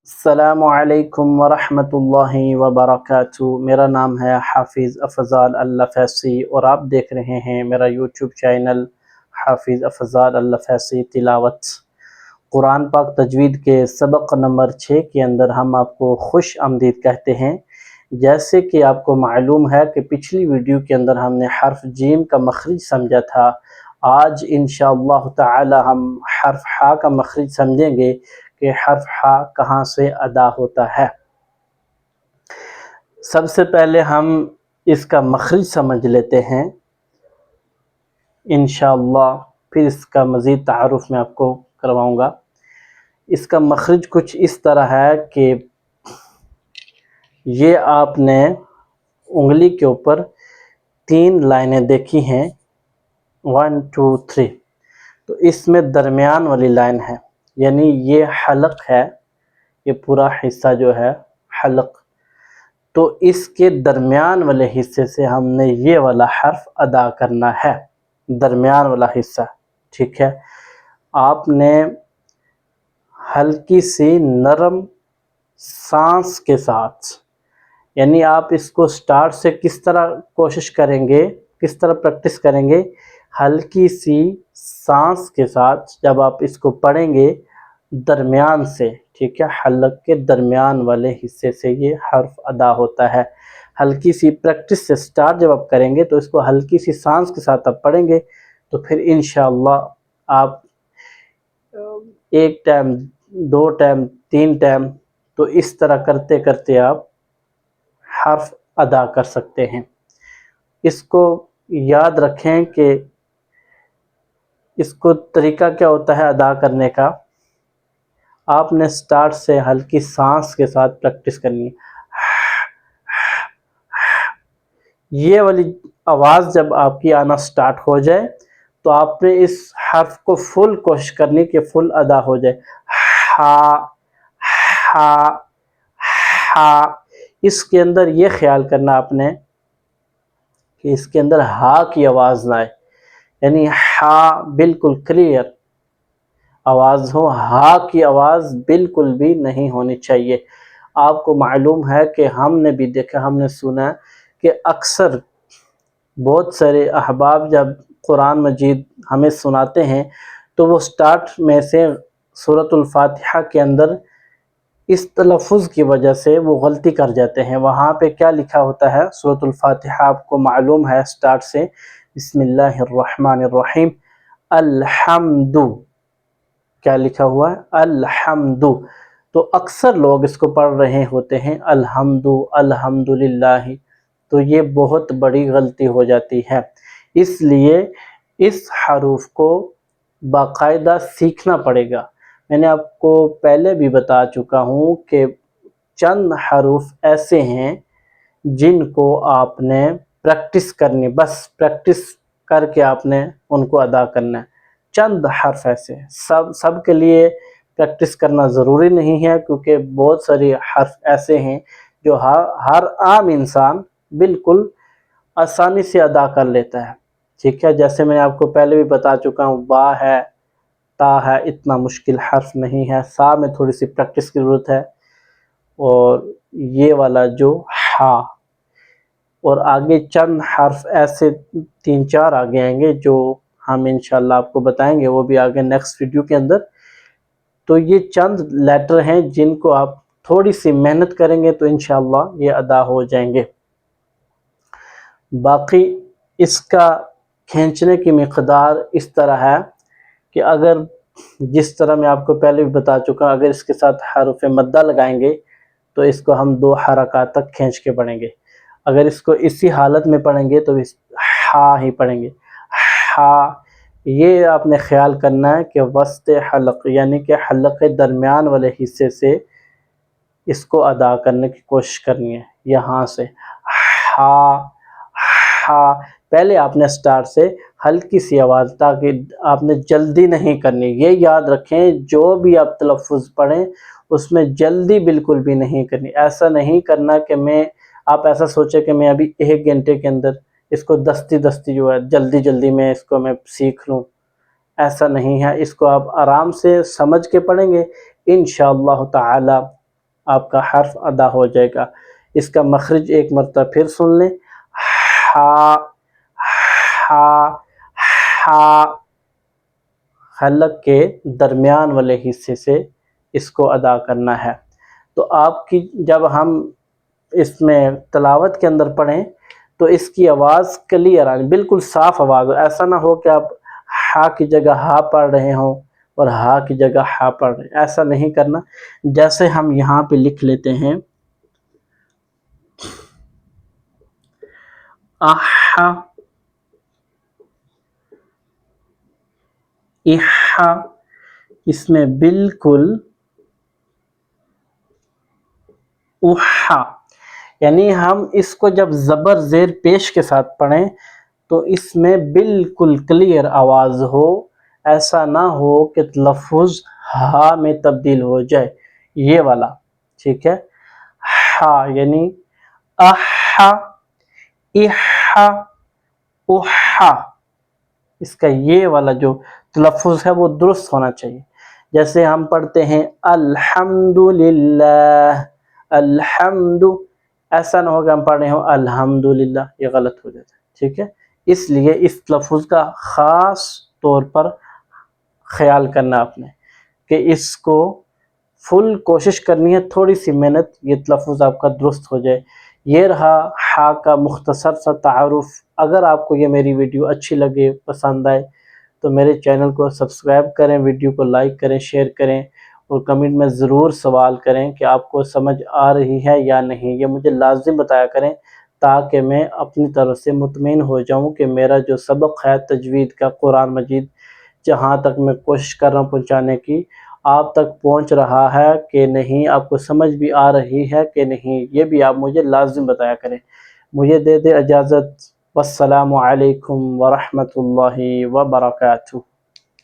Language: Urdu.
السلام علیکم ورحمۃ اللہ وبرکاتہ۔ میرا نام ہے حافظ افضال الفیسی اور آپ دیکھ رہے ہیں میرا یوٹیوب چینل حافظ افضال الفیسی تلاوت۔ قرآن پاک تجوید کے سبق نمبر 6 کے اندر ہم آپ کو خوش آمدید کہتے ہیں۔ جیسے کہ آپ کو معلوم ہے کہ پچھلی ویڈیو کے اندر ہم نے حرف جیم کا مخرج سمجھا تھا۔ آج انشاءاللہ تعالی ہم حرف حا کا مخرج سمجھیں گے کہ حرف حا کہاں سے ادا ہوتا ہے۔ سب سے پہلے ہم اس کا مخرج سمجھ لیتے ہیں انشاءاللہ، پھر اس کا مزید تعارف میں آپ کو کرواؤں گا۔ اس کا مخرج کچھ اس طرح ہے کہ یہ آپ نے انگلی کے اوپر 3 لائنیں دیکھی ہیں، 1 2 3، تو اس میں درمیان والی لائن ہے، یعنی یہ حلق ہے، یہ پورا حصہ جو ہے حلق، تو اس کے درمیان والے حصے سے ہم نے یہ والا حرف ادا کرنا ہے، درمیان والا حصہ، ٹھیک ہے۔ آپ نے ہلکی سی نرم سانس کے ساتھ، یعنی آپ اس کو سٹارٹ سے کس طرح کوشش کریں گے، کس طرح پریکٹس کریں گے، ہلکی سی سانس کے ساتھ جب آپ اس کو پڑھیں گے درمیان سے، ٹھیک ہے، حلق کے درمیان والے حصے سے یہ حرف ادا ہوتا ہے۔ ہلکی سی پریکٹس سے سٹارٹ جب آپ کریں گے تو اس کو ہلکی سی سانس کے ساتھ آپ پڑھیں گے تو پھر انشاءاللہ آپ 1 ٹائم 2 ٹائم 3 ٹائم تو اس طرح کرتے کرتے آپ حرف ادا کر سکتے ہیں۔ اس کو یاد رکھیں کہ اس کو طریقہ کیا ہوتا ہے ادا کرنے کا، آپ نے سٹارٹ سے ہلکی سانس کے ساتھ پریکٹس کرنی ہے۔ یہ والی آواز جب آپ کی آنا سٹارٹ ہو جائے تو آپ نے اس حرف کو فل کوشش کرنی کہ فل ادا ہو جائے، ہا ہا ہا۔ اس کے اندر یہ خیال کرنا آپ نے کہ اس کے اندر ہا کی آواز نہ آئے، یعنی ہا بالکل کلیئر آواز ہو، ہا کی آواز بالکل بھی نہیں ہونی چاہیے۔ آپ کو معلوم ہے کہ ہم نے بھی دیکھا، ہم نے سنا کہ اکثر بہت سارے احباب جب قرآن مجید ہمیں سناتے ہیں تو وہ سٹارٹ میں سے سورۃ الفاتحہ کے اندر اس تلفظ کی وجہ سے وہ غلطی کر جاتے ہیں۔ وہاں پہ کیا لکھا ہوتا ہے سورۃ الفاتحہ، آپ کو معلوم ہے سٹارٹ سے بسم اللہ الرحمن الرحیم، الحمد، کیا لکھا ہوا ہے الحمد، تو اکثر لوگ اس کو پڑھ رہے ہوتے ہیں الحمد الحمدللہ، تو یہ بہت بڑی غلطی ہو جاتی ہے۔ اس لیے اس حروف کو باقاعدہ سیکھنا پڑے گا۔ میں نے آپ کو پہلے بھی بتا چکا ہوں کہ چند حروف ایسے ہیں جن کو آپ نے پریکٹس کرنی، بس پریکٹس کر کے آپ نے ان کو ادا کرنا ہے۔ چند حرف ایسے ہیں، سب کے لیے پریکٹس کرنا ضروری نہیں ہے، کیونکہ بہت ساری حرف ایسے ہیں جو ہر عام انسان بالکل آسانی سے ادا کر لیتا ہے، ٹھیک ہے۔ جیسے میں نے آپ کو پہلے بھی بتا چکا ہوں، با ہے، تا ہے، اتنا مشکل حرف نہیں ہے، سا میں تھوڑی سی پریکٹس کی ضرورت ہے، اور یہ والا جو ہا، اور آگے چند حرف ایسے 3 4 آگے آئیں گے جو ہم انشاءاللہ آپ کو بتائیں گے، وہ بھی آگے نیکسٹ ویڈیو کے اندر۔ تو یہ چند لیٹر ہیں جن کو آپ تھوڑی سی محنت کریں گے تو انشاءاللہ یہ ادا ہو جائیں گے۔ باقی اس کا کھینچنے کی مقدار اس طرح ہے کہ اگر جس طرح میں آپ کو پہلے بھی بتا چکا، اگر اس کے ساتھ حرف مدہ لگائیں گے تو اس کو ہم 2 حرکات تک کھینچ کے پڑھیں گے۔ اگر اس کو اسی حالت میں پڑھیں گے تو ہا ہی پڑھیں گے، ہا۔ یہ آپ نے خیال کرنا ہے کہ وسط حلق، یعنی کہ حلق کے درمیان والے حصے سے اس کو ادا کرنے کی کوشش کرنی ہے، یہاں سے ہا ہا۔ پہلے آپ نے سٹارٹ سے ہلکی سی آواز، تاکہ آپ نے جلدی نہیں کرنی۔ یہ یاد رکھیں جو بھی آپ تلفظ پڑھیں اس میں جلدی بالکل بھی نہیں کرنی۔ ایسا نہیں کرنا کہ آپ ایسا سوچیں کہ میں ابھی 1 گھنٹے کے اندر اس کو دستی جو ہے جلدی جلدی میں اس کو میں سیکھ لوں، ایسا نہیں ہے۔ اس کو آپ آرام سے سمجھ کے پڑھیں گے انشاءاللہ تعالی، آپ کا حرف ادا ہو جائے گا۔ اس کا مخرج ایک مرتبہ پھر سن لیں، ہا ہا ہا، حلق کے درمیان والے حصے سے اس کو ادا کرنا ہے۔ تو آپ کی جب ہم اس میں تلاوت کے اندر پڑھیں تو اس کی آواز کلیئر آئے، بالکل صاف آواز ہو، ایسا نہ ہو کہ آپ ہا کی جگہ ہا پڑھ رہے ہوں اور ہا کی جگہ ہا پڑھ رہے ہیں، ایسا نہیں کرنا۔ جیسے ہم یہاں پہ لکھ لیتے ہیں احا احا، اس میں بالکل احا، یعنی ہم اس کو جب زبر زیر پیش کے ساتھ پڑھیں تو اس میں بالکل کلیئر آواز ہو، ایسا نہ ہو کہ لفظ ہا میں تبدیل ہو جائے، یہ والا، ٹھیک ہے۔ ہا یعنی احا احا احا، اس کا یہ والا جو تلفظ ہے وہ درست ہونا چاہیے۔ جیسے ہم پڑھتے ہیں الحمدللہ، الحمد، ایسا نہ ہو کہ ہم پڑھ رہے ہوں الحمدللہ، یہ غلط ہو جاتا ہے، ٹھیک ہے۔ اس لیے اس لفظ کا خاص طور پر خیال کرنا آپ نے کہ اس کو فل کوشش کرنی ہے، تھوڑی سی محنت، یہ لفظ آپ کا درست ہو جائے۔ یہ رہا ہا کا مختصر سا تعارف۔ اگر آپ کو یہ میری ویڈیو اچھی لگے، پسند آئے تو میرے چینل کو سبسکرائب کریں، ویڈیو کو لائک کریں، شیئر کریں اور کمنٹ میں ضرور سوال کریں کہ آپ کو سمجھ آ رہی ہے یا نہیں، یہ مجھے لازم بتایا کریں تاکہ میں اپنی طرف سے مطمئن ہو جاؤں کہ میرا جو سبق ہے تجوید کا قرآن مجید، جہاں تک میں کوشش کر رہا ہوں پہنچانے کی، آپ تک پہنچ رہا ہے کہ نہیں، آپ کو سمجھ بھی آ رہی ہے کہ نہیں، یہ بھی آپ مجھے لازم بتایا کریں۔ مجھے دے اجازت، والسلام علیکم ورحمۃ اللہ وبرکاتہ۔